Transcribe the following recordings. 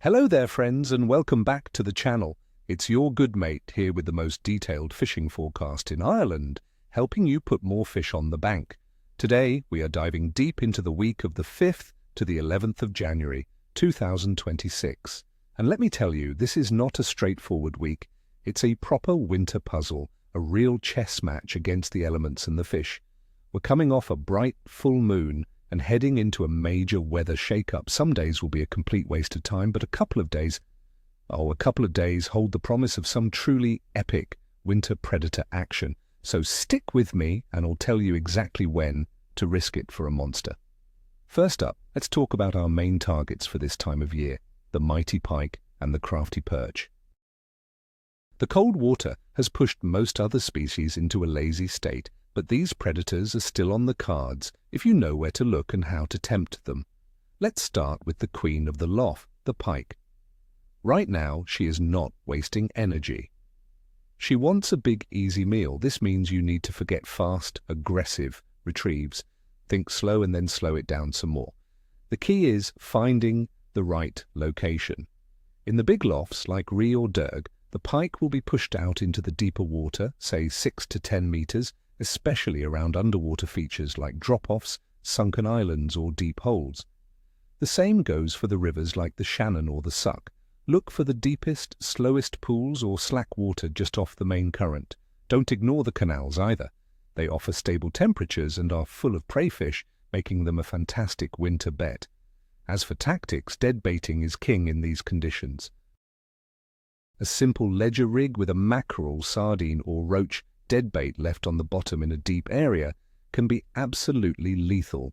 Hello there friends and welcome back to the channel. It's your good mate here with the most detailed fishing forecast in Ireland, helping you put more fish on the bank. Today we are diving deep into the week of the 5th to the 11th of January 2026. And let me tell you, this is not a straightforward week. It's a proper winter puzzle, a real chess match against the elements and the fish. We're coming off a bright full moon and heading into a major weather shake-up. Some days will be a complete waste of time, but a couple of days hold the promise of some truly epic winter predator action. So stick with me and I'll tell you exactly when to risk it for a monster. First up, let's talk about our main targets for this time of year, the mighty pike and the crafty perch. The cold water has pushed most other species into a lazy state, but these predators are still on the cards if you know where to look and how to tempt them. Let's start with the queen of the lough, the pike. Right now, she is not wasting energy. She wants a big, easy meal. This means you need to forget fast, aggressive retrieves. Think slow and then slow it down some more. The key is finding the right location. In the big loughs, like Ree or Derg, the pike will be pushed out into the deeper water, say 6 to 10 meters, especially around underwater features like drop-offs, sunken islands or deep holes. The same goes for the rivers like the Shannon or the Suck. Look for the deepest, slowest pools or slack water just off the main current. Don't ignore the canals either. They offer stable temperatures and are full of prey fish, making them a fantastic winter bet. As for tactics, deadbaiting is king in these conditions. A simple ledger rig with a mackerel, sardine or roach deadbait left on the bottom in a deep area can be absolutely lethal.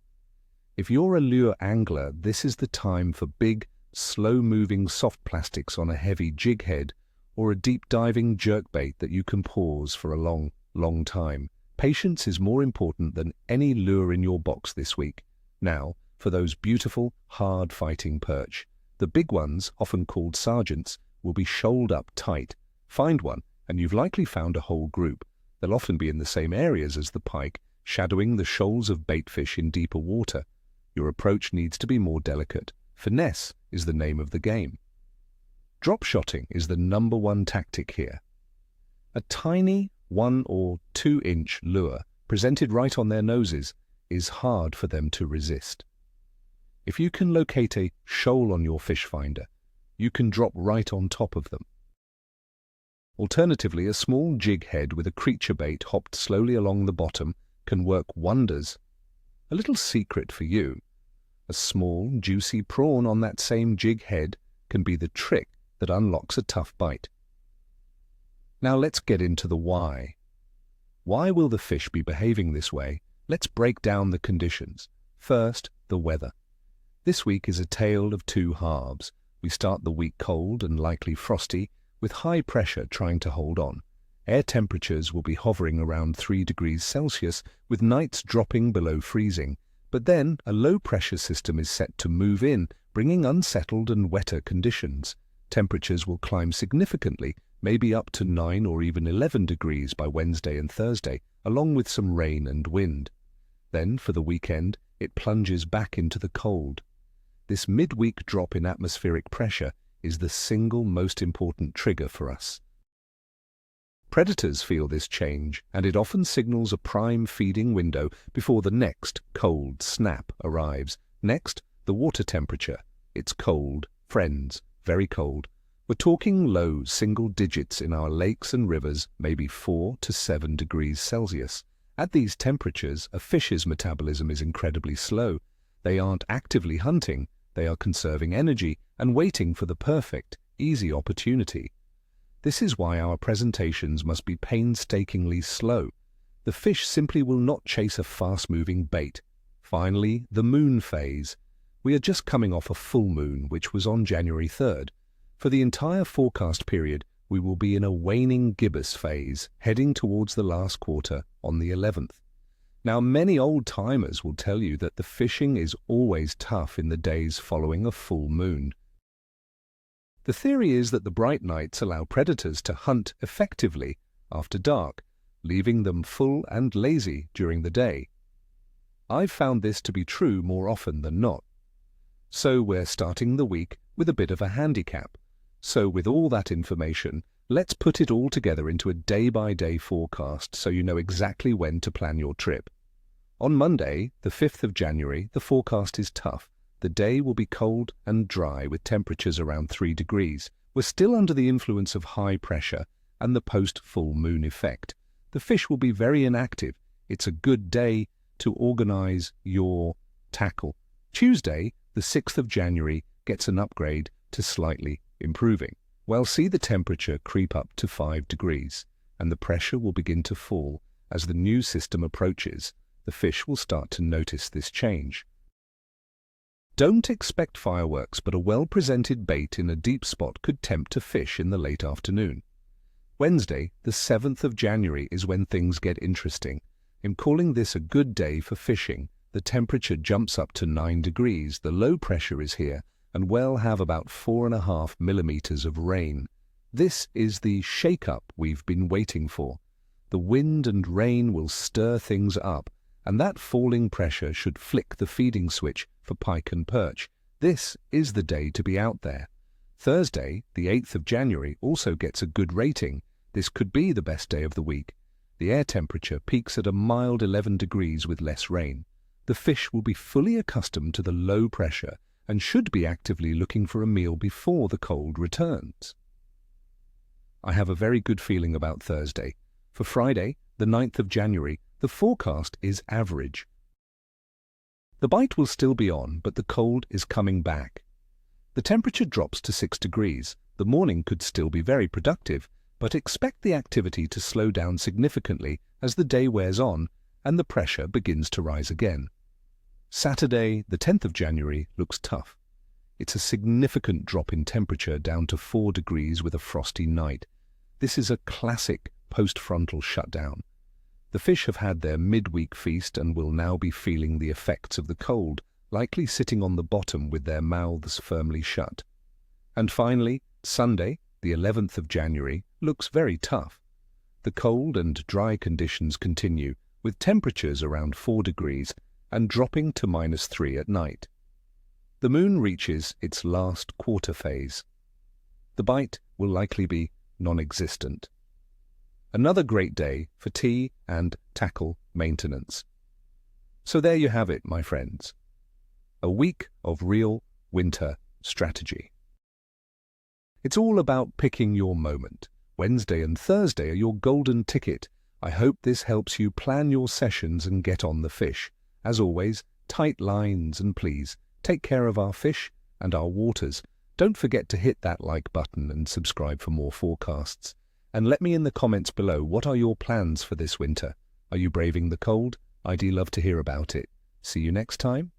If you're a lure angler, this is the time for big, slow-moving soft plastics on a heavy jig head or a deep-diving jerkbait that you can pause for a long, long time. Patience is more important than any lure in your box this week. Now, for those beautiful, hard-fighting perch. The big ones, often called sergeants, will be shoaled up tight. Find one, and you've likely found a whole group. They'll often be in the same areas as the pike, shadowing the shoals of baitfish in deeper water. Your approach needs to be more delicate. Finesse is the name of the game. Drop-shotting is the #1 tactic here. A tiny 1 or 2 inch lure presented right on their noses is hard for them to resist. If you can locate a shoal on your fish finder, you can drop right on top of them. Alternatively, a small jig head with a creature bait hopped slowly along the bottom can work wonders. A little secret for you: a small, juicy prawn on that same jig head can be the trick that unlocks a tough bite. Now let's get into the why. Why will the fish be behaving this way? Let's break down the conditions. First, the weather. This week is a tale of two halves. We start the week cold and likely frosty, with high pressure trying to hold on. Air temperatures will be hovering around 3 degrees Celsius, with nights dropping below freezing. But then a low-pressure system is set to move in, bringing unsettled and wetter conditions. Temperatures will climb significantly, maybe up to 9 or even 11 degrees by Wednesday and Thursday, along with some rain and wind. Then, for the weekend, it plunges back into the cold. This midweek drop in atmospheric pressure is the single most important trigger for us. Predators feel this change, and it often signals a prime feeding window before the next cold snap arrives. Next, the water temperature. It's cold, friends, very cold. We're talking low single digits in our lakes and rivers, maybe 4 to 7 degrees Celsius. At these temperatures, a fish's metabolism is incredibly slow. They aren't actively hunting, they are conserving energy and waiting for the perfect, easy opportunity. This is why our presentations must be painstakingly slow. The fish simply will not chase a fast-moving bait. Finally, the moon phase. We are just coming off a full moon, which was on January 3rd. For the entire forecast period, we will be in a waning gibbous phase, heading towards the last quarter on the 11th. Now, many old-timers will tell you that the fishing is always tough in the days following a full moon. The theory is that the bright nights allow predators to hunt effectively after dark, leaving them full and lazy during the day. I've found this to be true more often than not. So we're starting the week with a bit of a handicap. So with all that information, let's put it all together into a day-by-day forecast so you know exactly when to plan your trip. On Monday, the 5th of January, the forecast is tough. The day will be cold and dry with temperatures around 3 degrees. We're still under the influence of high pressure and the post-full moon effect. The fish will be very inactive. It's a good day to organize your tackle. Tuesday, the 6th of January, gets an upgrade to slightly improving. We'll see the temperature creep up to 5 degrees, and the pressure will begin to fall as the new system approaches. The fish will start to notice this change. Don't expect fireworks, but a well-presented bait in a deep spot could tempt a fish in the late afternoon. Wednesday, the 7th of January, is when things get interesting. I'm calling this a good day for fishing. The temperature jumps up to 9 degrees, the low pressure is here, and we'll have about 4.5 millimeters of rain. This is the shake-up we've been waiting for. The wind and rain will stir things up, and that falling pressure should flick the feeding switch for pike and perch. This is the day to be out there. Thursday, the 8th of January, also gets a good rating. This could be the best day of the week. The air temperature peaks at a mild 11 degrees with less rain. The fish will be fully accustomed to the low pressure and should be actively looking for a meal before the cold returns. I have a very good feeling about Thursday. For Friday, the 9th of January, the forecast is average. The bite will still be on, but the cold is coming back. The temperature drops to 6 degrees. The morning could still be very productive, but expect the activity to slow down significantly as the day wears on and the pressure begins to rise again. Saturday, the 10th of January, looks tough. It's a significant drop in temperature down to 4 degrees with a frosty night. This is a classic post-frontal shutdown. The fish have had their midweek feast and will now be feeling the effects of the cold, likely sitting on the bottom with their mouths firmly shut. And finally, Sunday, the 11th of January, looks very tough. The cold and dry conditions continue, with temperatures around 4 degrees and dropping to -3 at night. The moon reaches its last quarter phase. The bite will likely be non-existent. Another great day for tea and tackle maintenance. So there you have it, my friends. A week of real winter strategy. It's all about picking your moment. Wednesday and Thursday are your golden ticket. I hope this helps you plan your sessions and get on the fish. As always, tight lines, and please take care of our fish and our waters. Don't forget to hit that like button and subscribe for more forecasts. And let me in the comments below, what are your plans for this winter? Are you braving the cold? I'd love to hear about it. See you next time.